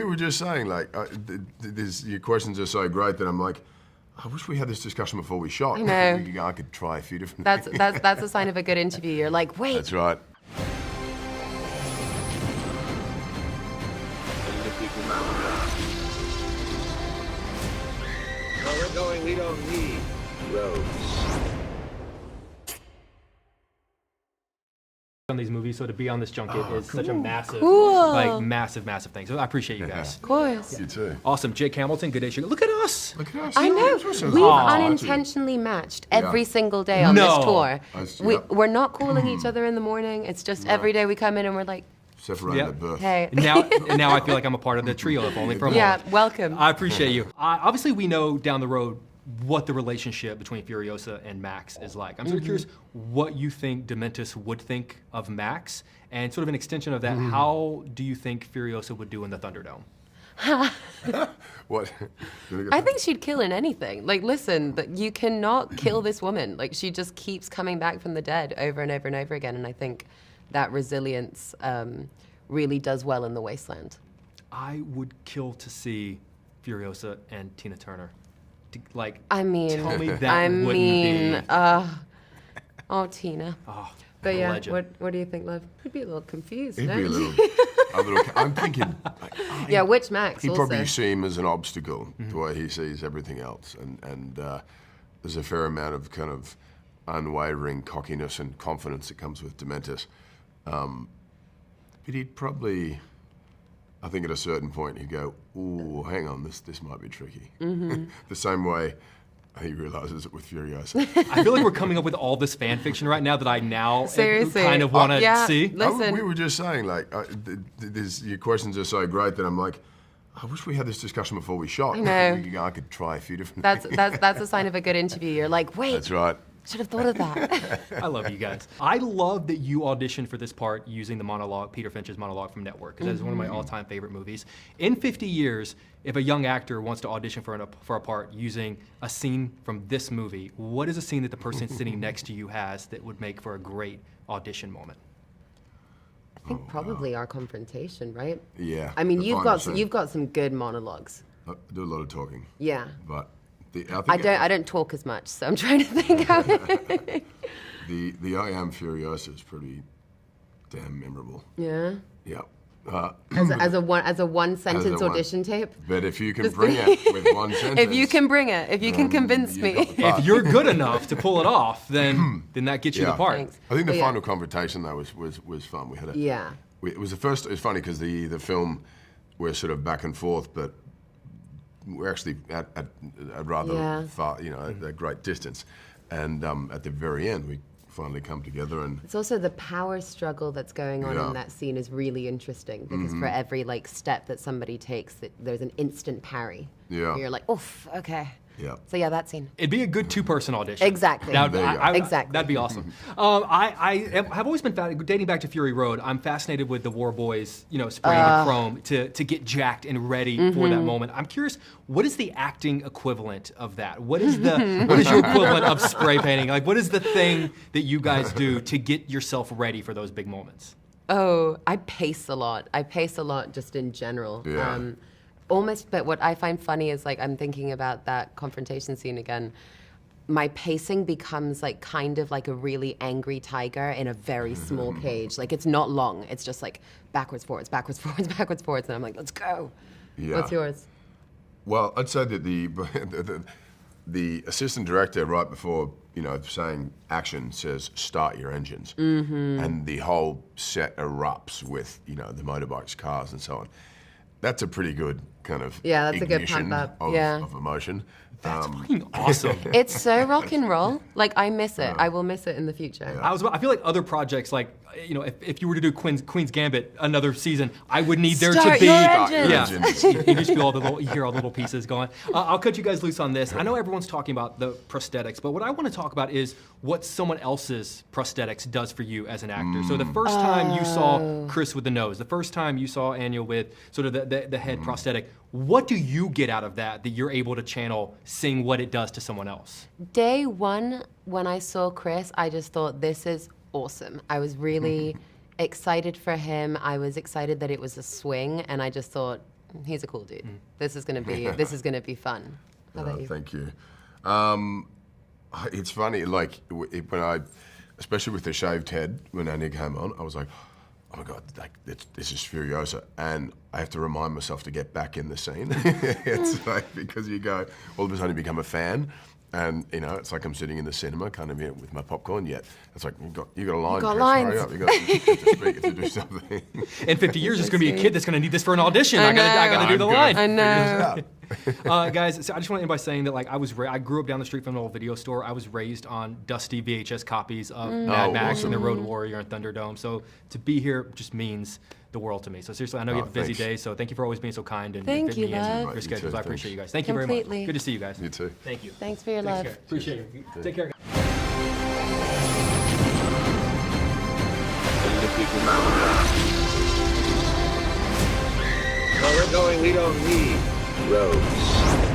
we were just saying, like, your questions are so great that I'm like, I wish we had this discussion before we shot. I know. I could try a few different things. That's a sign of a good interview. You're like, wait. That's right. Where we're going, we don't need roads. On these movies, so to be on this junket is such a massive, massive thing. So I appreciate you guys. Of course. You too. Awesome. Jake Hamilton, good day, sugar. Look at us. Look at us. I know. We've unintentionally matched every single day on this tour. We're not calling each other in the morning. It's just every day we come in and we're like, separated at birth. hey. Now I feel like I'm a part of the trio, if only for a moment. Yeah, welcome. I appreciate you. Obviously, we know down the road what the relationship between Furiosa and Max is like. I'm sort of curious what you think Dementis would think of Max, and sort of an extension of that, how do you think Furiosa would do in the Thunderdome? What? I think she'd kill in anything. Like, listen, you cannot kill this woman. Like, she just keeps coming back from the dead over and over and over again, and I think that resilience really does well in the wasteland. I would kill to see Furiosa and Tina Turner. I mean, tell me that wouldn't be. Oh, Tina. Oh, but yeah, legend. what do you think, love? He'd be a little confused. He'd be a little. I'm thinking. Yeah, which Max? He'd also probably see him as an obstacle, the way he sees everything else, and there's a fair amount of kind of unwavering cockiness and confidence that comes with Dementis. But he'd probably, I think at a certain point, he'd go, ooh, hang on, this might be tricky. The same way he realizes it with Furiosa. I feel like we're coming up with all this fan fiction right now that I now Seriously. kind of want to see. Listen. We were just saying, like, your questions are so great that I'm like, I wish we had this discussion before we shot. I know. I could try a few different things. That's a sign of a good interview. You're like, wait. That's right. Should have thought of that. I love you guys. I love that you auditioned for this part using the monologue, Peter Finch's monologue from Network, because that's one of my all-time favorite movies. In 50 years, if a young actor wants to audition for a part using a scene from this movie, what is a scene that the person sitting next to you has that would make for a great audition moment? I think probably our confrontation, right? Yeah. I mean, you've got some good monologues. I do a lot of talking. Yeah. But I don't talk as much, so I'm trying to think how. The I Am Furiosa is pretty damn memorable. Yeah. Yeah. As a one sentence audition tape. But if you can bring it with one sentence. If you can bring it, if you can convince me. If you're good enough to pull it off, then that gets you the part. Thanks. I think the final confrontation though was fun. We had a it was the first. It's funny because the film we're sort of back and forth, but we're actually at a rather far, at a great distance, and at the very end we finally come together. And it's also the power struggle that's going on in that scene is really interesting because for every step that somebody takes, there's an instant parry. Yeah. You're like, oof, okay. Yeah. So yeah, that scene. It'd be a good two-person audition. Exactly. Exactly. That'd be awesome. I have always been dating back to Fury Road. I'm fascinated with the War Boys, spraying the chrome to get jacked and ready for that moment. I'm curious, what is the acting equivalent of that? What is your equivalent of spray painting? Like, what is the thing that you guys do to get yourself ready for those big moments? Oh, I pace a lot. I pace a lot just in general. Yeah. But what I find funny is I'm thinking about that confrontation scene again. My pacing becomes kind of like a really angry tiger in a very small cage. It's not long. It's just backwards, forwards, backwards, forwards, backwards, forwards, and I'm like, let's go. Yeah. What's yours? Well, I'd say that the assistant director right before saying action says start your engines, and the whole set erupts with the motorbikes, cars, and so on. That's a pretty good kind of that's a good ignition pump up. of emotion. That's fucking awesome. It's so rock and roll. I miss it. I will miss it in the future. Yeah. I feel like other projects, if you were to do Queen's Gambit another season, I would need there to be you just feel you hear all the little pieces going. I'll cut you guys loose on this. I know everyone's talking about the prosthetics, but what I want to talk about is what someone else's prosthetics does for you as an actor. So the first time you saw Chris with the nose, the first time you saw Anya with sort of the head prosthetic, what do you get out of that you're able to channel, seeing what it does to someone else? Day one, when I saw Chris, I just thought, this is awesome. I was really excited for him. I was excited that it was a swing, and I just thought, he's a cool dude. This is gonna be fun. How about you? Thank you. It's funny, like especially with the shaved head, when Anya came on, I was like, oh my God, like this is Furiosa, and I have to remind myself to get back in the scene. It's like, because you go, all of a sudden you become a fan, and it's like I'm sitting in the cinema, kind of with my popcorn. Yet it's like you got a line. You got Chris, lines. hurry up! You got to speak, to do something. In 50 years, there's going to be a kid that's going to need this for an audition. I got to do the line. I know. Guys, so I just want to end by saying that, like, I grew up down the street from an old video store. I was raised on dusty VHS copies of Mad Max awesome. and The Road Warrior and Thunderdome. So to be here just means the world to me. So seriously, I know you have a busy day, so thank you for always being so kind and Thank fitting you, me into love. your schedules. too, I appreciate thanks. you guys. Thank you very much. Completely. Good to see you guys. You too. Thank you. Thanks for your Thanks, love. guys. Appreciate it. Take care. Where we're going, we don't need roads.